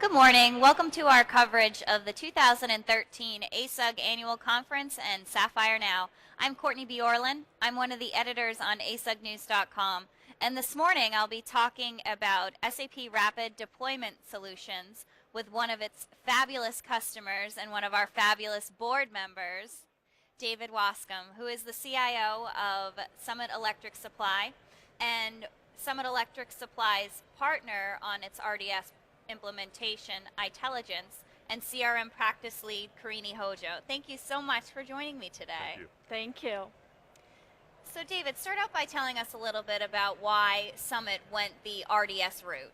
Good morning. Welcome to our coverage of the 2013 ASUG Annual Conference and Sapphire Now. I'm Courtney B. Orland. I'm one of the editors on asugnews.com. And this morning I'll be talking about SAP Rapid Deployment Solutions with one of its fabulous customers and one of our fabulous board members, David Wascom, who is the CIO of Summit Electric Supply and Summit Electric Supply's partner on its RDS implementation, Intelligence, and CRM Practice Lead, Karine Hojo. Thank you so much for joining me today. Thank you. Thank you. So David, start out by telling us a little bit about why Summit went the RDS route.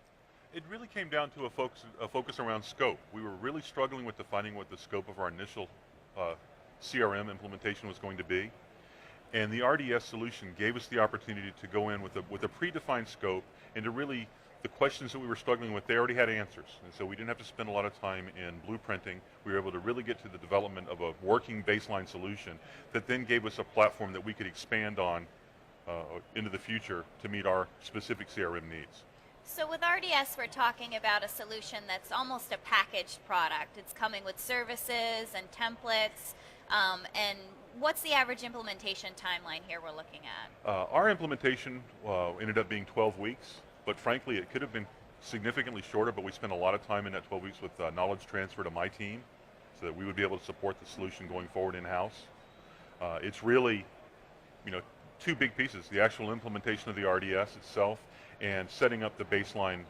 It really came down to a focus around scope. We were really struggling with defining what the scope of our initial CRM implementation was going to be. And the RDS solution gave us the opportunity to go in with a predefined scope and to really, the questions that we were struggling with, they already had answers. And so we didn't have to spend a lot of time in blueprinting. We were able to really get to the development of a working baseline solution that then gave us a platform that we could expand on into the future to meet our specific CRM needs. So with RDS, we're talking about a solution that's almost a packaged product. It's coming with services and templates. And what's the average implementation timeline here we're looking at? Our implementation ended up being 12 weeks. But frankly, it could have been significantly shorter, but we spent a lot of time in that 12 weeks with knowledge transfer to my team so that we would be able to support the solution going forward in-house. It's really, two big pieces, the actual implementation of the RDS itself and setting up the baseline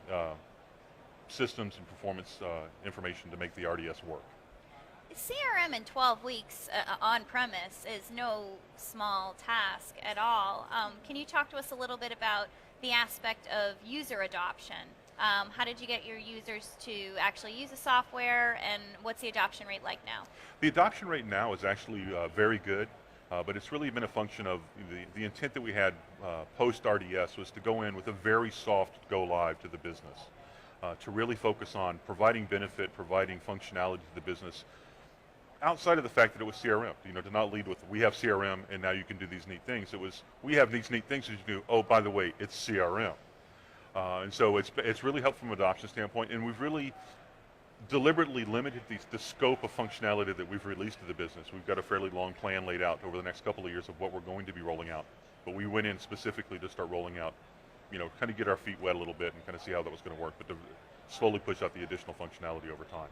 systems and performance information to make the RDS work. CRM in 12 weeks on-premise is no small task at all. Can you talk to us a little bit about the aspect of user adoption? How did you get your users to actually use the software, and what's the adoption rate like now? The adoption rate now is actually very good, but it's really been a function of the intent that we had post-RDS was to go in with a very soft go-live to the business, to really focus on providing benefit, providing functionality to the business, outside of the fact that it was CRM, to not lead with, we have CRM and now you can do these neat things. It was, we have these neat things that you do, oh, by the way, it's CRM. And so it's really helped from an adoption standpoint, and we've really deliberately limited the scope of functionality that we've released to the business. We've got a fairly long plan laid out over the next couple of years of what we're going to be rolling out. But we went in specifically to start rolling out, kind of get our feet wet a little bit and kind of see how that was going to work, but to slowly push out the additional functionality over time.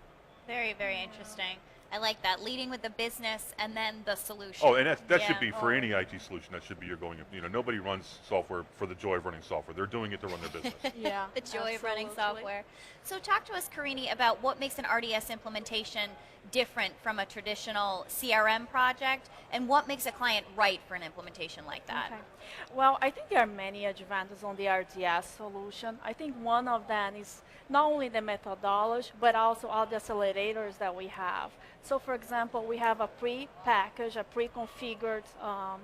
Very, very interesting. I like that, leading with the business and then the solution. Oh, and that should be for any IT solution. That should be your going. Nobody runs software for the joy of running software. They're doing it to run their business. Yeah, the joy of running absolutely. software. So talk to us, Karine, about what makes an RDS implementation different from a traditional CRM project, and what makes a client right for an implementation like that? Okay. Well, I think there are many advantages on the RDS solution. I think one of them is not only the methodology, but also all the accelerators that we have. So for example, we have a pre-packaged, a pre-configured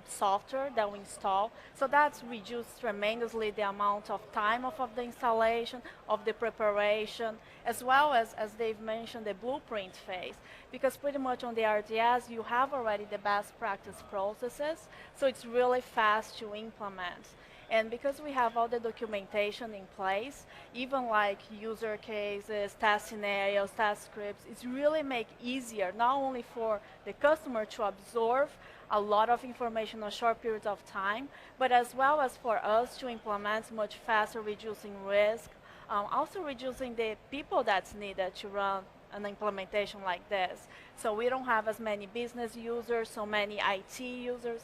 software that we install. So that's reduced tremendously the amount of time of the installation, of the preparation, as well as Dave mentioned, the blueprint phase. Because pretty much on the RDS, you have already the best practice processes, so it's really fast to implement. And because we have all the documentation in place, even like user cases, test scenarios, test scripts, it's really make easier not only for the customer to absorb a lot of information in a short period of time, but as well as for us to implement much faster, reducing risk, also reducing the people that's needed to run an implementation like this. So we don't have as many business users, so many IT users,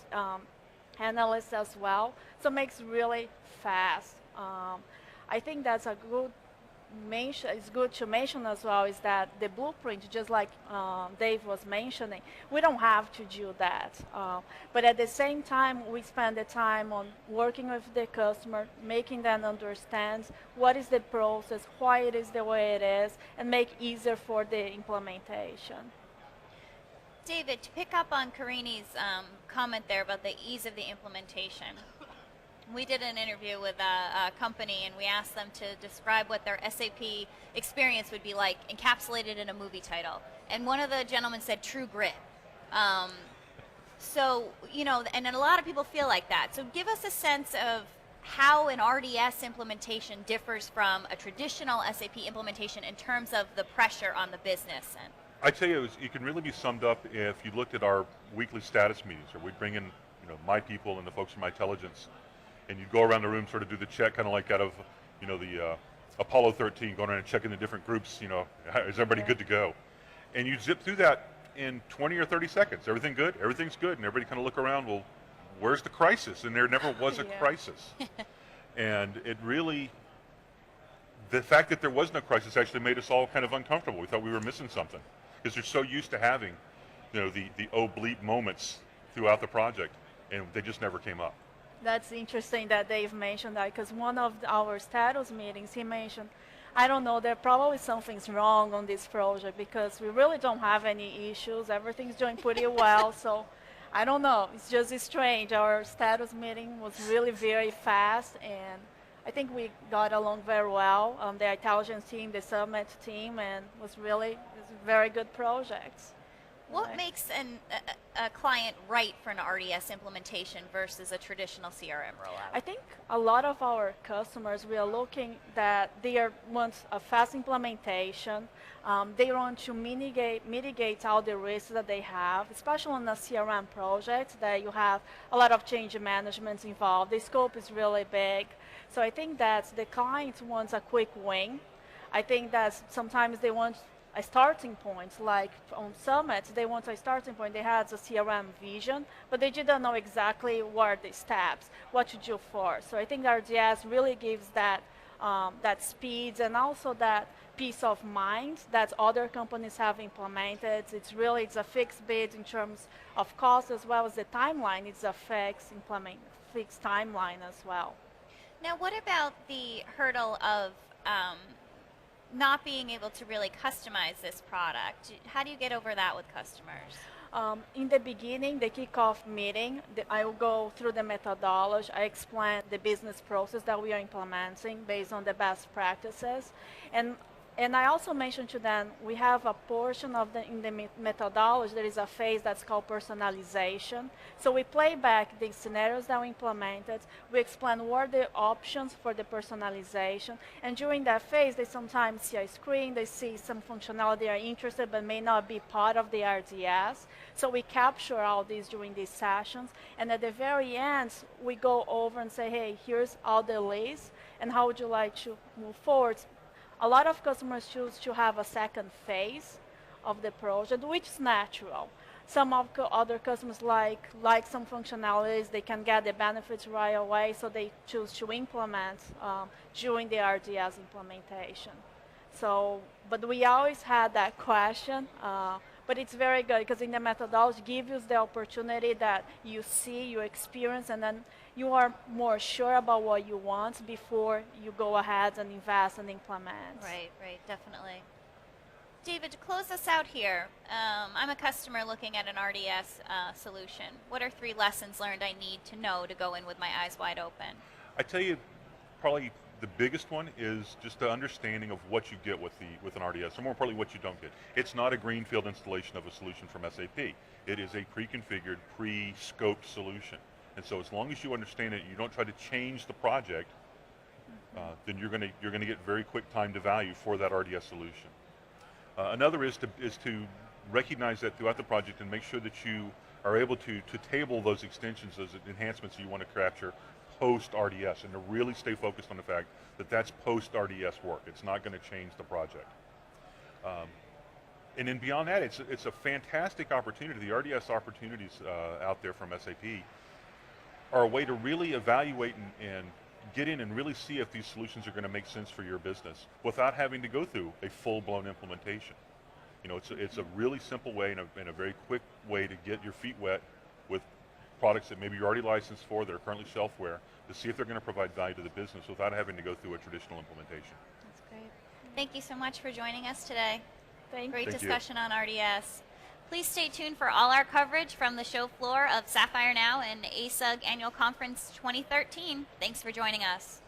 analysts as well, so it makes really fast. I think that's a good mention. It's good to mention as well is that the blueprint, just like Dave was mentioning, we don't have to do that. But at the same time, we spend the time on working with the customer, making them understand what is the process, why it is the way it is, and make easier for the implementation. David, to pick up on Karine's comment there about the ease of the implementation, we did an interview with a company and we asked them to describe what their SAP experience would be like, encapsulated in a movie title. And one of the gentlemen said, true grit. So, and a lot of people feel like that. So give us a sense of how an RDS implementation differs from a traditional SAP implementation in terms of the pressure on the business. And I tell you, it can really be summed up if you looked at our weekly status meetings, or we'd bring in, my people and the folks from my intelligence, and you'd go around the room, sort of do the check, kind of like out of, the Apollo 13, going around and checking the different groups. Is everybody good to go? And you zip through that in 20 or 30 seconds. Everything good? Everything's good. And everybody kind of look around, well, where's the crisis? And there never was a crisis. And it really, the fact that there was no crisis actually made us all kind of uncomfortable. We thought we were missing something, because they're so used to having, the bleep moments throughout the project, and they just never came up. That's interesting that Dave mentioned that, because one of our status meetings, he mentioned, I don't know, there probably something's wrong on this project because we really don't have any issues. Everything's doing pretty well. So I don't know. It's just strange. Our status meeting was really very fast, and I think we got along very well. The intelligence team, the summit team, and it's a very good project. what makes a client right for an RDS implementation versus a traditional CRM rollout? I think a lot of our customers, we are looking that they want a fast implementation. They want to mitigate all the risks that they have, especially on a CRM project that you have a lot of change management involved. The scope is really big. So I think that the client wants a quick win. I think that sometimes they want a starting point, like on Summit, they want a starting point. They had a CRM vision, but they didn't know exactly what are the steps, what to do for. So I think RDS really gives that that speed and also that peace of mind that other companies have implemented. It's a fixed bid in terms of cost as well as the timeline. It's a fixed timeline as well. Now, what about the hurdle of not being able to really customize this product? How do you get over that with customers? In the beginning, the kickoff meeting, I will go through the methodology. I explain the business process that we are implementing based on the best practices. And I also mentioned to them, we have a portion of in the methodology, there is a phase that's called personalization. So we play back the scenarios that we implemented. We explain what are the options for the personalization. And during that phase, they sometimes see a screen, they see some functionality they are interested but may not be part of the RDS. So we capture all these during these sessions. And at the very end, we go over and say, hey, here's all the lists, and how would you like to move forward? A lot of customers choose to have a second phase of the project, which is natural. Some of other customers like some functionalities, they can get the benefits right away, so they choose to implement during the RDS implementation. So, but we always had that question, but it's very good because in the methodology, gives you the opportunity that you see, you experience, and then you are more sure about what you want before you go ahead and invest and implement. Right, definitely. David, to close us out here, I'm a customer looking at an RDS solution. What are 3 lessons learned I need to know to go in with my eyes wide open? I tell you, probably the biggest one is just the understanding of what you get with an RDS, or more importantly, what you don't get. It's not a greenfield installation of a solution from SAP. It is a pre-configured, pre-scoped solution. And so as long as you understand it, you don't try to change the project, then you're going to get very quick time to value for that RDS solution. Another is to recognize that throughout the project and make sure that you are able to table those extensions, those enhancements that you want to capture post-RDS, and to really stay focused on the fact that that's post-RDS work. It's not going to change the project. And then beyond that, it's a fantastic opportunity. The RDS opportunities out there from SAP are a way to really evaluate and get in and really see if these solutions are going to make sense for your business without having to go through a full-blown implementation. It's a really simple way and a very quick way to get your feet wet with products that maybe you're already licensed for, that are currently shelfware, to see if they're going to provide value to the business without having to go through a traditional implementation. That's great. Thank you so much for joining us today. Great Thank discussion on RDS. Please stay tuned for all our coverage from the show floor of Sapphire Now and ASUG Annual Conference 2013. Thanks for joining us.